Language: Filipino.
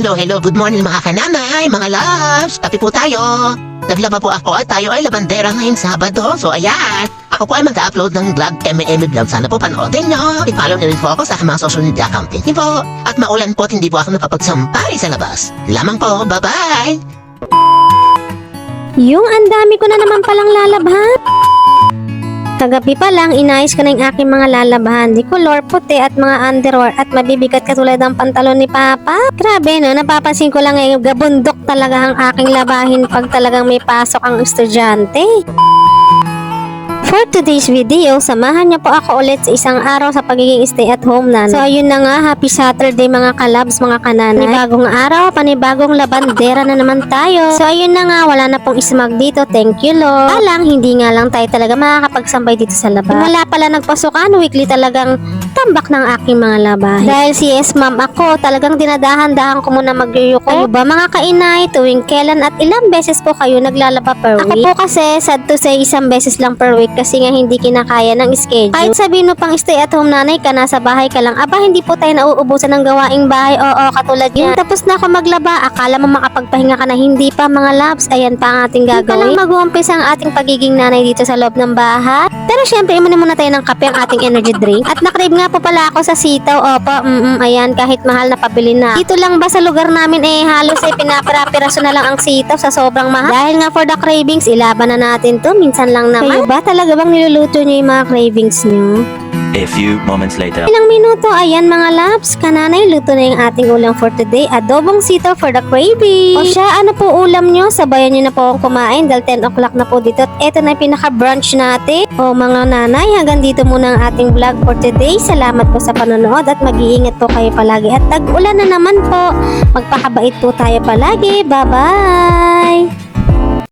Hello, good morning mga kananay, mga loves. Tapi po tayo. Naglaba po ako at tayo ay labandera ngayong Sabado. So ayan, ako po ay mag-upload ng vlog, vlog. Sana po panoodin nyo. I-follow nyo rin po ako sa mga social media account. Thank you po. At maulan po at hindi po ako napapagsampay sa labas. Lamang po, bye-bye. Yung ang dami ko na naman palang lalabhan. Kagabi pa lang, inayos ko na yung aking mga lalabahan. Di color puti at mga underwear at mabibigat katulad ng pantalon ni Papa. Grabe no, napapansin ko lang ngayon, gabundok talaga ang aking labahin pag talagang may pasok ang estudyante. For today's video, samahan niyo po ako ulit sa isang araw sa pagiging stay at home nanay. So ayun na nga, happy Saturday mga kalabs, mga kananay. Panibagong araw, panibagong labandera na naman tayo. So ayun na nga, wala na pong ismag dito, thank you Lord. Palang, hindi nga lang tayo talaga makakapagsambay dito sa labas. Wala pala nagpasukan, weekly talagang tambak ng aking mga labahin. Dahil CS ma'am ako, talagang dinadahan-dahan ko muna magyuyuko. Kayo ba mga kainay, tuwing kailan at ilang beses po kayo naglalaba per week? Ako po kasi, sad to say, isang beses lang per week kasi nga hindi kinakaya ng schedule. Kahit sabihin mo pang stay at home nanay ka, nasa bahay ka lang, aba hindi po tayo nauubusan ng gawaing bahay, oo katulad yan. Tapos na ako maglaba, akala mo makapagpahinga ka na, hindi pa mga labs, ayan pa ang ating gagawin. Hindi pa lang mag-uumpisa ang ating pagiging nanay dito sa loob ng bahay. Pero syempre, imunin muna tayo ng kape ang ating energy drink. At nakrave nga po pala ako sa sitaw, opo, ayan, kahit mahal na pabili na. Dito lang ba sa lugar namin halos pinapira-piraso na lang ang sitaw sa sobrang mahal. Dahil nga for the cravings, ilaban na natin to, minsan lang naman. Kayo ba talaga bang niluluto nyo yung mga cravings nyo? A few moments later. Ilang minuto, ayan mga labs, kananay, luto na yung ating ulam for today. Adobong sitaw for the craving. O siya, ano po ulam nyo? Sabayan nyo na po akong kumain dahil 10 o'clock na po dito. At eto na yung pinaka-brunch natin. O mga nanay, hanggang dito muna ang ating vlog for today. Salamat po sa panonood at mag-iingat po kayo palagi. At tag-ulan na naman po. Magpakabait po tayo palagi. Bye-bye!